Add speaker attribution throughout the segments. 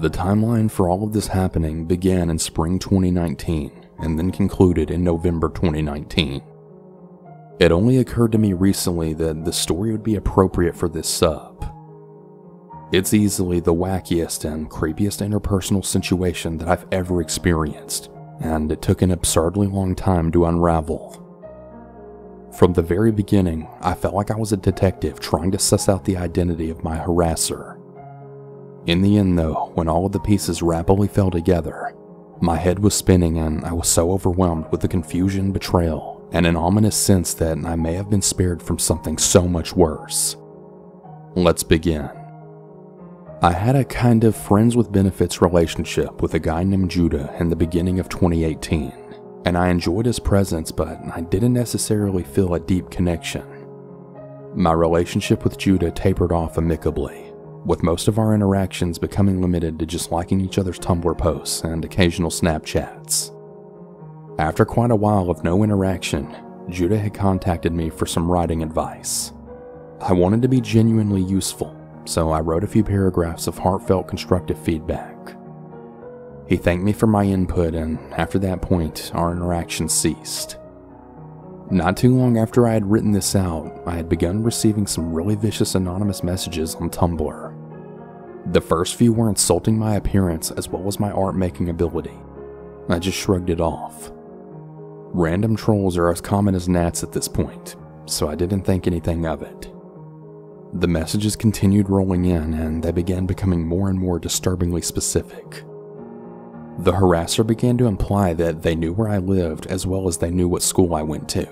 Speaker 1: The timeline for all of this happening began in spring 2019 and then concluded in November 2019. It only occurred to me recently that the story would be appropriate for this sub. It's easily the wackiest and creepiest interpersonal situation that I've ever experienced, and it took an absurdly long time to unravel. From the very beginning, I felt like I was a detective trying to suss out the identity of my harasser. In the end though, when all of the pieces rapidly fell together, my head was spinning and I was so overwhelmed with the confusion, betrayal, and an ominous sense that I may have been spared from something so much worse. Let's begin. I had a kind of friends with benefits relationship with a guy named Judah in the beginning of 2018, and I enjoyed his presence, but I didn't necessarily feel a deep connection. My relationship with Judah tapered off amicably, with most of our interactions becoming limited to just liking each other's Tumblr posts and occasional Snapchats. After quite a while of no interaction, Judah had contacted me for some writing advice. I wanted to be genuinely useful, so I wrote a few paragraphs of heartfelt constructive feedback. He thanked me for my input, and after that point, our interaction ceased. Not too long after I had written this out, I had begun receiving some really vicious anonymous messages on Tumblr. The first few were insulting my appearance as well as my art-making ability. I just shrugged it off. Random trolls are as common as gnats at this point, so I didn't think anything of it. The messages continued rolling in, and they began becoming more and more disturbingly specific. The harasser began to imply that they knew where I lived as well as they knew what school I went to,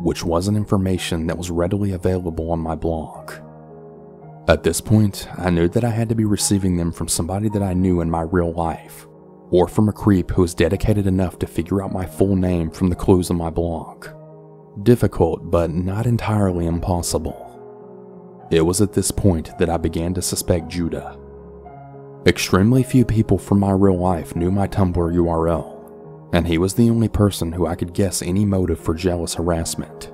Speaker 1: which wasn't information that was readily available on my blog. At this point, I knew that I had to be receiving them from somebody that I knew in my real life, or from a creep who was dedicated enough to figure out my full name from the clues on my blog. Difficult, but not entirely impossible. It was at this point that I began to suspect Judah. Extremely few people from my real life knew my Tumblr URL, and he was the only person who I could guess any motive for jealous harassment,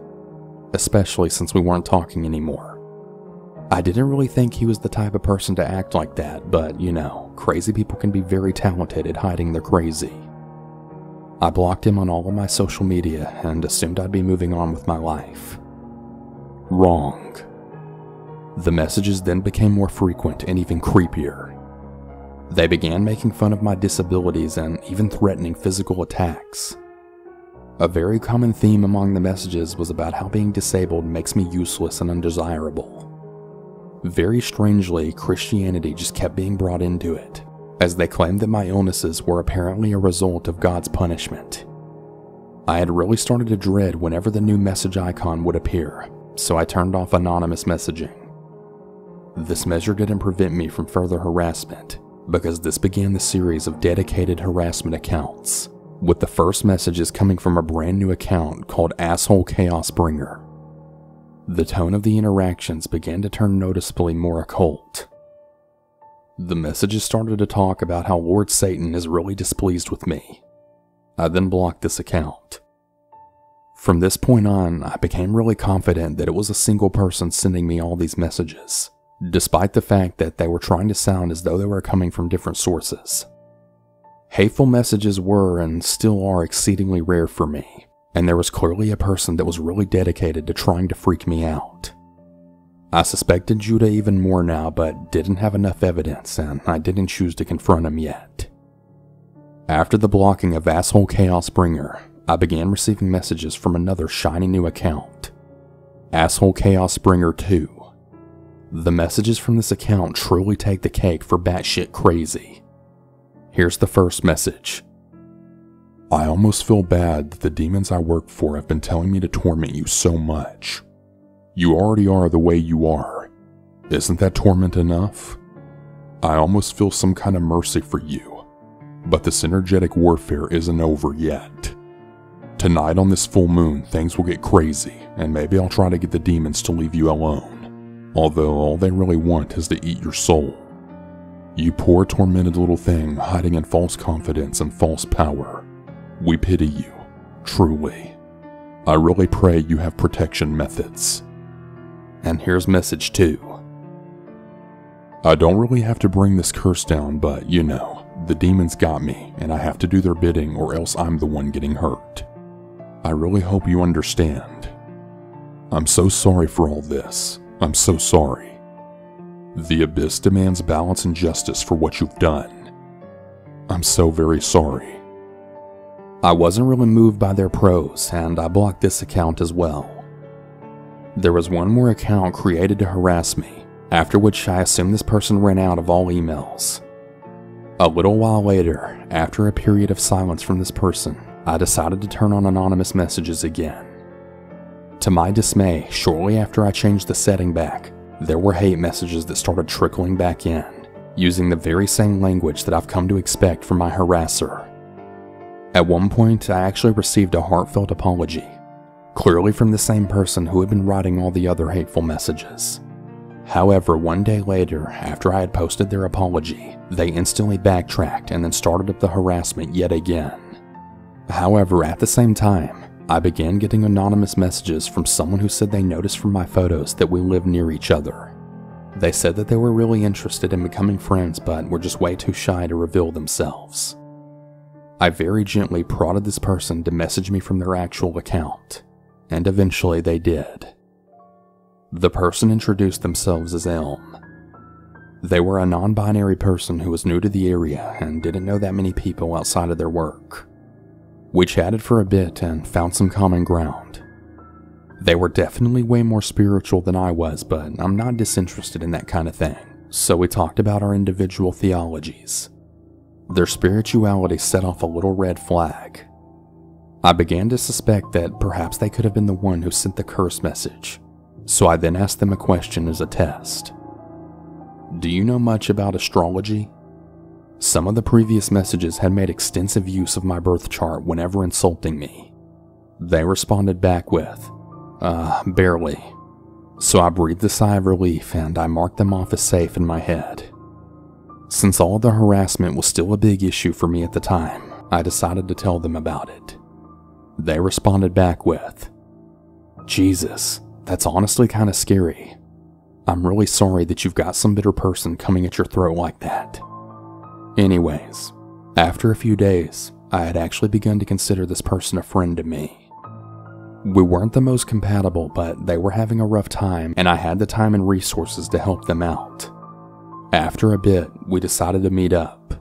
Speaker 1: especially since we weren't talking anymore. I didn't really think he was the type of person to act like that, but you know, crazy people can be very talented at hiding their crazy. I blocked him on all of my social media and assumed I'd be moving on with my life. Wrong. The messages then became more frequent and even creepier. They began making fun of my disabilities and even threatening physical attacks. A very common theme among the messages was about how being disabled makes me useless and undesirable. Very strangely, Christianity just kept being brought into it, as they claimed that my illnesses were apparently a result of God's punishment. I had really started to dread whenever the new message icon would appear, so I turned off anonymous messaging. This measure didn't prevent me from further harassment, because this began the series of dedicated harassment accounts, with the first messages coming from a brand new account called Asshole Chaos Bringer. The tone of the interactions began to turn noticeably more occult. The messages started to talk about how Lord Satan is really displeased with me. I then blocked this account. From this point on, I became really confident that it was a single person sending me all these messages, despite the fact that they were trying to sound as though they were coming from different sources. Hateful messages were and still are exceedingly rare for me, and there was clearly a person that was really dedicated to trying to freak me out. I suspected Judah even more now, but didn't have enough evidence, and I didn't choose to confront him yet. After the blocking of Asshole Chaos Bringer, I began receiving messages from another shiny new account, Asshole Chaos Bringer 2. The messages from this account truly take the cake for batshit crazy. Here's the first message. I almost feel bad that the demons I work for have been telling me to torment you so much. You already are the way you are. Isn't that torment enough? I almost feel some kind of mercy for you, but this energetic warfare isn't over yet. Tonight on this full moon, things will get crazy, and maybe I'll try to get the demons to leave you alone, although all they really want is to eat your soul. You poor tormented little thing hiding in false confidence and false power. We pity you, truly. I really pray you have protection methods. And here's message 2. I don't really have to bring this curse down, but you know, the demons got me and I have to do their bidding or else I'm the one getting hurt. I really hope you understand. I'm so sorry for all this. I'm so sorry. The Abyss demands balance and justice for what you've done. I'm so very sorry. I wasn't really moved by their prose, and I blocked this account as well. There was one more account created to harass me, after which I assumed this person ran out of all emails. A little while later, after a period of silence from this person, I decided to turn on anonymous messages again. To my dismay, shortly after I changed the setting back, there were hate messages that started trickling back in, using the very same language that I've come to expect from my harasser. At one point, I actually received a heartfelt apology, clearly from the same person who had been writing all the other hateful messages. However, one day later, after I had posted their apology, they instantly backtracked and then started up the harassment yet again. However, at the same time, I began getting anonymous messages from someone who said they noticed from my photos that we lived near each other. They said that they were really interested in becoming friends but were just way too shy to reveal themselves. I very gently prodded this person to message me from their actual account, and eventually they did. The person introduced themselves as Elm. They were a non-binary person who was new to the area and didn't know that many people outside of their work. We chatted for a bit and found some common ground. They were definitely way more spiritual than I was, but I'm not disinterested in that kind of thing, so we talked about our individual theologies. Their spirituality set off a little red flag. I began to suspect that perhaps they could have been the one who sent the curse message, so I then asked them a question as a test. Do you know much about astrology? Some of the previous messages had made extensive use of my birth chart whenever insulting me. They responded back with, barely. So I breathed a sigh of relief and I marked them off as safe in my head. Since all the harassment was still a big issue for me at the time, I decided to tell them about it. They responded back with, Jesus, that's honestly kind of scary. I'm really sorry that you've got some bitter person coming at your throat like that. Anyways, after a few days, I had actually begun to consider this person a friend to me. We weren't the most compatible, but they were having a rough time and I had the time and resources to help them out. After a bit, we decided to meet up.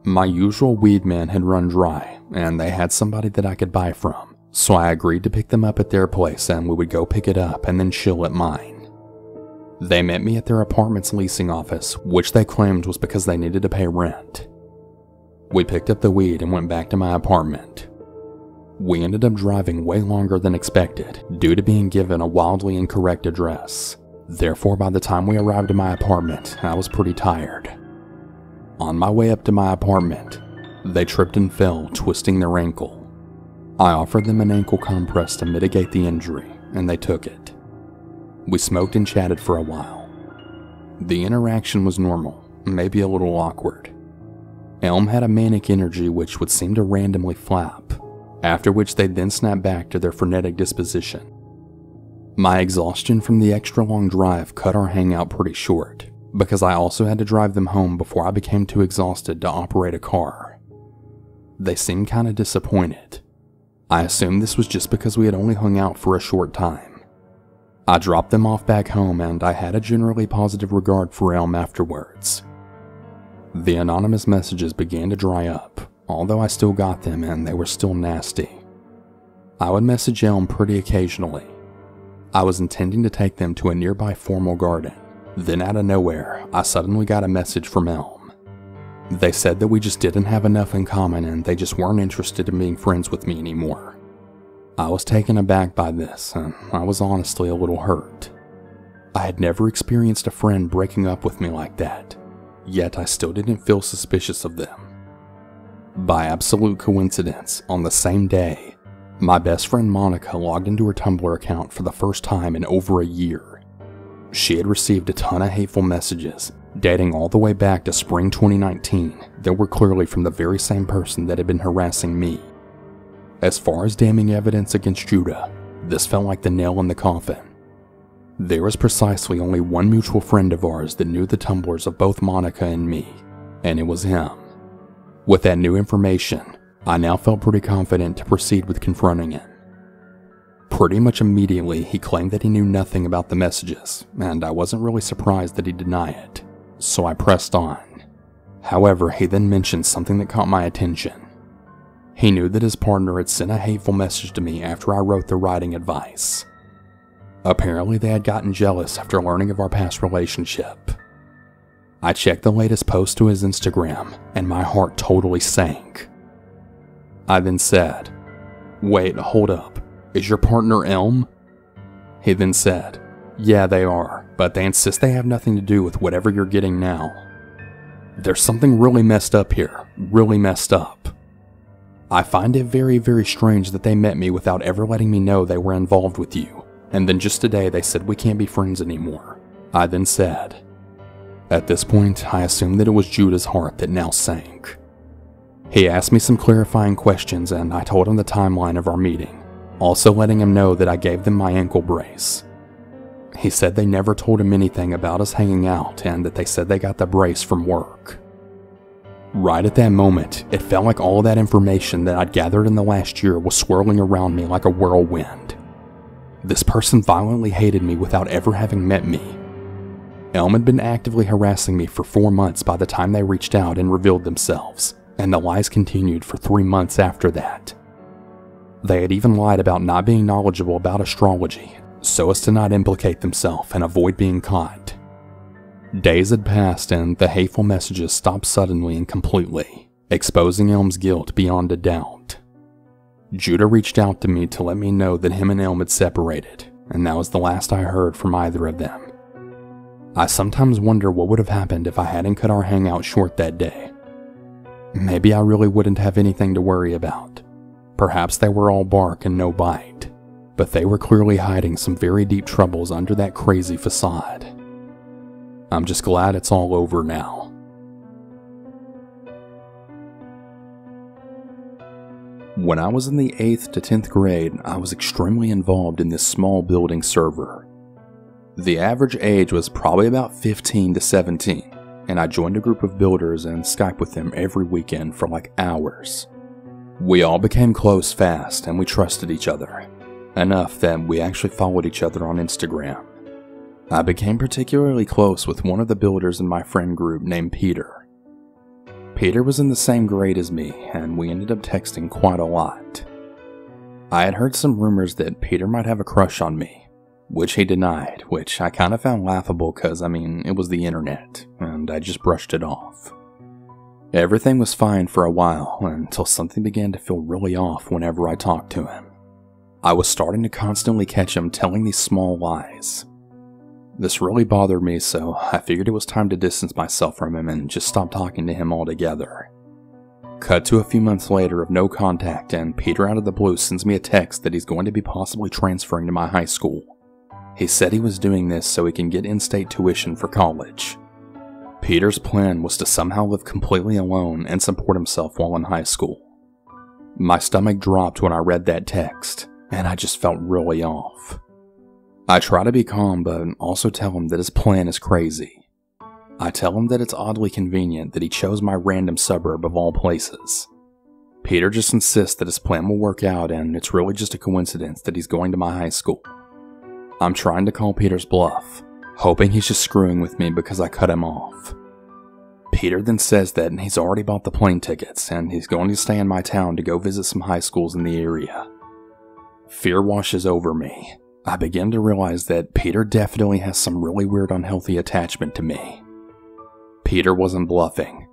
Speaker 1: My usual weed man had run dry and they had somebody that I could buy from, so I agreed to pick them up at their place and we would go pick it up and then chill at mine. They met me at their apartment's leasing office, which they claimed was because they needed to pay rent. We picked up the weed and went back to my apartment. We ended up driving way longer than expected due to being given a wildly incorrect address. Therefore, by the time we arrived at my apartment, I was pretty tired. On my way up to my apartment, they tripped and fell, twisting their ankle. I offered them an ankle compress to mitigate the injury, and they took it. We smoked and chatted for a while. The interaction was normal, maybe a little awkward. Elm had a manic energy which would seem to randomly flap, after which they'd then snap back to their frenetic disposition. My exhaustion from the extra long drive cut our hangout pretty short, because I also had to drive them home before I became too exhausted to operate a car. They seemed kinda disappointed. I assumed this was just because we had only hung out for a short time. I dropped them off back home and I had a generally positive regard for Elm afterwards. The anonymous messages began to dry up, although I still got them and they were still nasty. I would message Elm pretty occasionally. I was intending to take them to a nearby formal garden. Then out of nowhere, I suddenly got a message from Elm. They said that we just didn't have enough in common and they just weren't interested in being friends with me anymore. I was taken aback by this, and I was honestly a little hurt. I had never experienced a friend breaking up with me like that, yet I still didn't feel suspicious of them. By absolute coincidence, on the same day, my best friend Monica logged into her Tumblr account for the first time in over a year. She had received a ton of hateful messages, dating all the way back to spring 2019, that were clearly from the very same person that had been harassing me. As far as damning evidence against Judah, this felt like the nail in the coffin. There was precisely only one mutual friend of ours that knew the tumblers of both Monica and me, and it was him. With that new information, I now felt pretty confident to proceed with confronting him. Pretty much immediately, he claimed that he knew nothing about the messages, and I wasn't really surprised that he'd deny it, so I pressed on. However, he then mentioned something that caught my attention. He knew that his partner had sent a hateful message to me after I wrote the writing advice. Apparently, they had gotten jealous after learning of our past relationship. I checked the latest post to his Instagram, and my heart totally sank. I then said, "Wait, hold up. Is your partner Elm?" He then said, "Yeah, they are, but they insist they have nothing to do with whatever you're getting now. There's something really messed up here, really messed up. I find it very, very strange that they met me without ever letting me know they were involved with you, and then just today they said we can't be friends anymore." I then said. At this point, I assumed that it was Judah's heart that now sank. He asked me some clarifying questions, and I told him the timeline of our meeting, also letting him know that I gave them my ankle brace. He said they never told him anything about us hanging out, and that they said they got the brace from work. Right at that moment, it felt like all that information that I'd gathered in the last year was swirling around me like a whirlwind. This person violently hated me without ever having met me. Elm had been actively harassing me for 4 months by the time they reached out and revealed themselves, and the lies continued for 3 months after that. They had even lied about not being knowledgeable about astrology, so as to not implicate themselves and avoid being caught. Days had passed and the hateful messages stopped suddenly and completely, exposing Elm's guilt beyond a doubt. Judah reached out to me to let me know that him and Elm had separated, and that was the last I heard from either of them. I sometimes wonder what would have happened if I hadn't cut our hangout short that day. Maybe I really wouldn't have anything to worry about. Perhaps they were all bark and no bite, but they were clearly hiding some very deep troubles under that crazy facade. I'm just glad it's all over now. When I was in the 8th to 10th grade, I was extremely involved in this small building server. The average age was probably about 15 to 17, and I joined a group of builders and Skyped with them every weekend for like hours. We all became close fast and we trusted each other, enough that we actually followed each other on Instagram. I became particularly close with one of the builders in my friend group named Peter. Peter was in the same grade as me, and we ended up texting quite a lot. I had heard some rumors that Peter might have a crush on me, which he denied, which I kind of found laughable because, it was the internet, and I just brushed it off. Everything was fine for a while, until something began to feel really off whenever I talked to him. I was starting to constantly catch him telling these small lies. This really bothered me, so I figured it was time to distance myself from him and just stop talking to him altogether. Cut to a few months later of no contact, and Peter out of the blue sends me a text that he's going to be possibly transferring to my high school. He said he was doing this so he can get in-state tuition for college. Peter's plan was to somehow live completely alone and support himself while in high school. My stomach dropped when I read that text, and I just felt really off. I try to be calm, but also tell him that his plan is crazy. I tell him that it's oddly convenient that he chose my random suburb of all places. Peter just insists that his plan will work out and it's really just a coincidence that he's going to my high school. I'm trying to call Peter's bluff, hoping he's just screwing with me because I cut him off. Peter then says that he's already bought the plane tickets and he's going to stay in my town to go visit some high schools in the area. Fear washes over me. I begin to realize that Peter definitely has some really weird unhealthy attachment to me. Peter wasn't bluffing.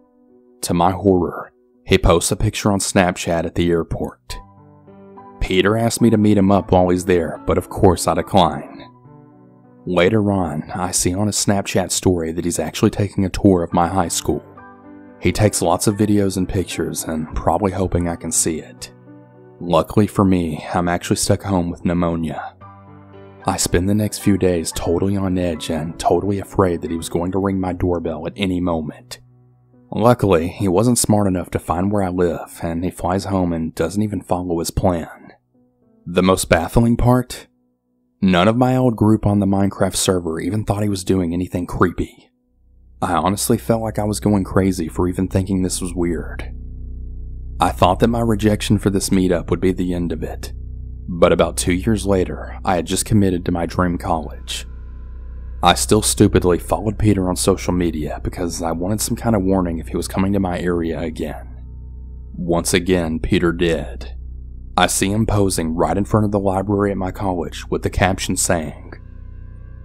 Speaker 1: To my horror, he posts a picture on Snapchat at the airport. Peter asked me to meet him up while he's there, but of course I decline. Later on, I see on his Snapchat story that he's actually taking a tour of my high school. He takes lots of videos and pictures, and probably hoping I can see it. Luckily for me, I'm actually stuck home with pneumonia. I spend the next few days totally on edge and totally afraid that he was going to ring my doorbell at any moment. Luckily, he wasn't smart enough to find where I live, and he flies home and doesn't even follow his plan. The most baffling part? None of my old group on the Minecraft server even thought he was doing anything creepy. I honestly felt like I was going crazy for even thinking this was weird. I thought that my rejection for this meetup would be the end of it, but about 2 years later, I had just committed to my dream college. I still stupidly followed Peter on social media because I wanted some kind of warning if he was coming to my area again. Once again, Peter did. I see him posing right in front of the library at my college with the caption saying,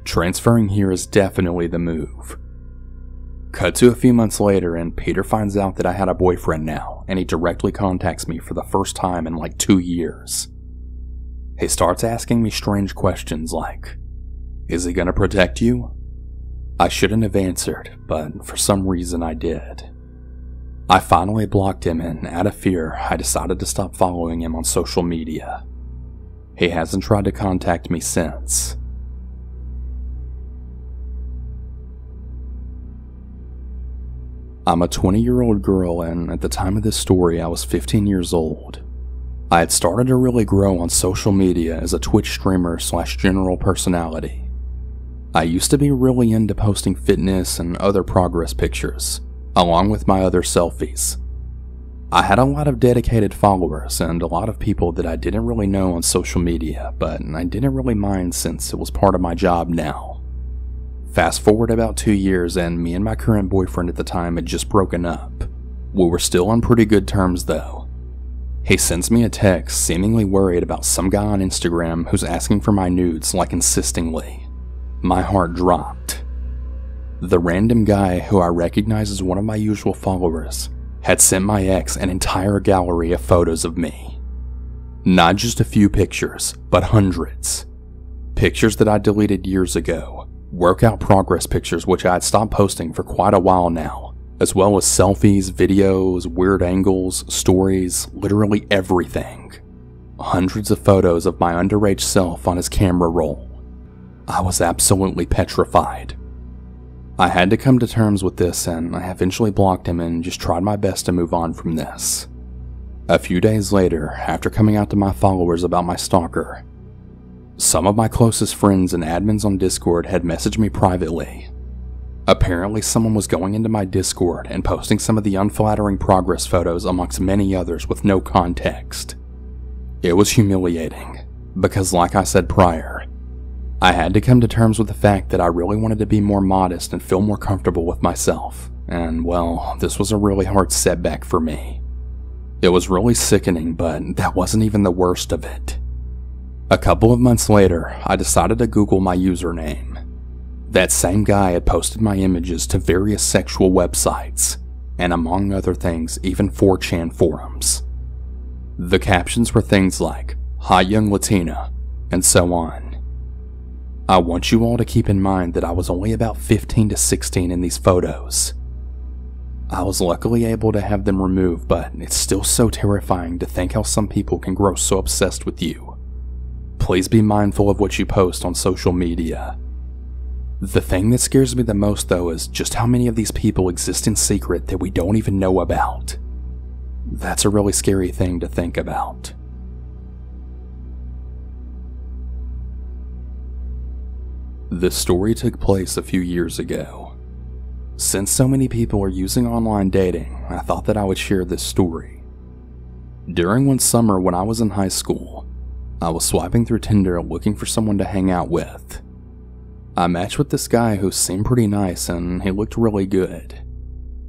Speaker 1: "Transferring here is definitely the move." Cut to a few months later and Peter finds out that I had a boyfriend now, and he directly contacts me for the first time in like 2 years. He starts asking me strange questions like, "Is he gonna protect you?" I shouldn't have answered, but for some reason I did. I finally blocked him, and out of fear, I decided to stop following him on social media. He hasn't tried to contact me since. I'm a 20-year-old girl, and at the time of this story, I was 15 years old. I had started to really grow on social media as a Twitch streamer / general personality. I used to be really into posting fitness and other progress pictures, along with my other selfies. I had a lot of dedicated followers and a lot of people that I didn't really know on social media, but I didn't really mind since it was part of my job now. Fast forward about 2 years and me and my current boyfriend at the time had just broken up. We were still on pretty good terms though. He sends me a text seemingly worried about some guy on Instagram who's asking for my nudes like insistingly. My heart dropped. The random guy, who I recognize as one of my usual followers, had sent my ex an entire gallery of photos of me. Not just a few pictures, but hundreds. Pictures that I deleted years ago, workout progress pictures which I had stopped posting for quite a while now, as well as selfies, videos, weird angles, stories, literally everything. Hundreds of photos of my underage self on his camera roll. I was absolutely petrified. I had to come to terms with this, and I eventually blocked him and just tried my best to move on from this. A few days later, after coming out to my followers about my stalker, some of my closest friends and admins on Discord had messaged me privately. Apparently someone was going into my Discord and posting some of the unflattering progress photos amongst many others with no context. It was humiliating, because like I said prior, I had to come to terms with the fact that I really wanted to be more modest and feel more comfortable with myself, and well, this was a really hard setback for me. It was really sickening, but that wasn't even the worst of it. A couple of months later, I decided to Google my username. That same guy had posted my images to various sexual websites, and among other things, even 4chan forums. The captions were things like, "Hot young Latina," and so on. I want you all to keep in mind that I was only about 15 to 16 in these photos. I was luckily able to have them removed, but it's still so terrifying to think how some people can grow so obsessed with you. Please be mindful of what you post on social media. The thing that scares me the most though is just how many of these people exist in secret that we don't even know about. That's a really scary thing to think about. This story took place a few years ago. Since so many people are using online dating, I thought that I would share this story. During one summer when I was in high school, I was swiping through Tinder looking for someone to hang out with. I matched with this guy who seemed pretty nice and he looked really good.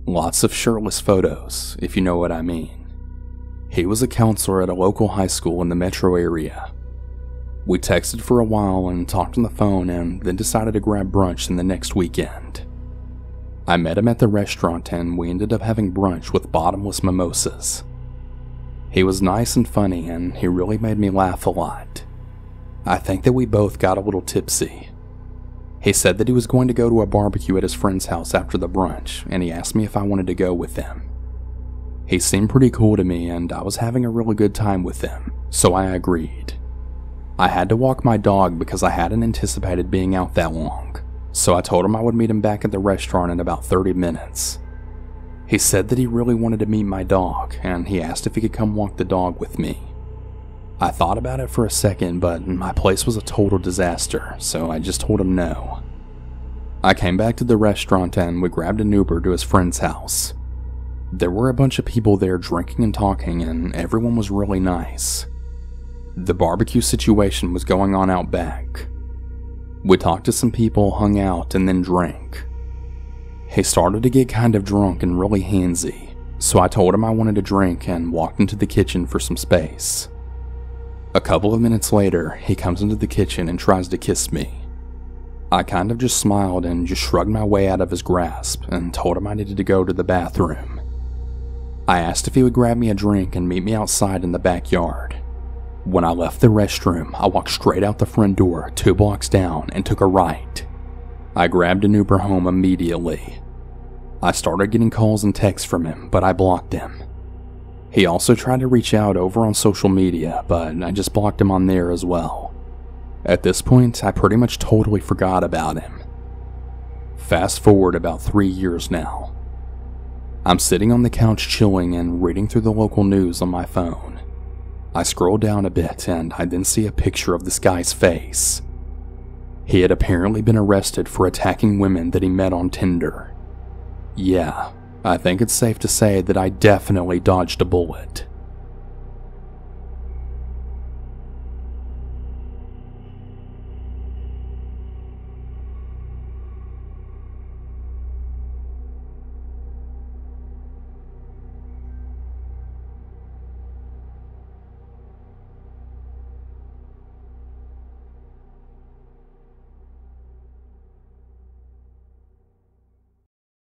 Speaker 1: Lots of shirtless photos, if you know what I mean. He was a counselor at a local high school in the metro area. We texted for a while and talked on the phone and then decided to grab brunch in the next weekend. I met him at the restaurant and we ended up having brunch with bottomless mimosas. He was nice and funny and he really made me laugh a lot. I think that we both got a little tipsy. He said that he was going to go to a barbecue at his friend's house after the brunch and he asked me if I wanted to go with him. He seemed pretty cool to me and I was having a really good time with him, so I agreed. I had to walk my dog because I hadn't anticipated being out that long, so I told him I would meet him back at the restaurant in about 30 minutes. He said that he really wanted to meet my dog, and he asked if he could come walk the dog with me. I thought about it for a second, but my place was a total disaster, so I just told him no. I came back to the restaurant and we grabbed an Uber to his friend's house. There were a bunch of people there drinking and talking, and everyone was really nice. The barbecue situation was going on out back. We talked to some people, hung out, and then drank. He started to get kind of drunk and really handsy, so I told him I wanted a drink and walked into the kitchen for some space. A couple of minutes later, he comes into the kitchen and tries to kiss me. I kind of just smiled and just shrugged my way out of his grasp and told him I needed to go to the bathroom. I asked if he would grab me a drink and meet me outside in the backyard. When I left the restroom, I walked straight out the front door 2 blocks down and took a right. I grabbed an Uber home immediately. I started getting calls and texts from him, but I blocked him. He also tried to reach out over on social media, but I just blocked him on there as well. At this point, I pretty much totally forgot about him. Fast forward about 3 years now. I'm sitting on the couch chilling and reading through the local news on my phone. I scroll down a bit and I then see a picture of this guy's face. He had apparently been arrested for attacking women that he met on Tinder. Yeah, I think it's safe to say that I definitely dodged a bullet.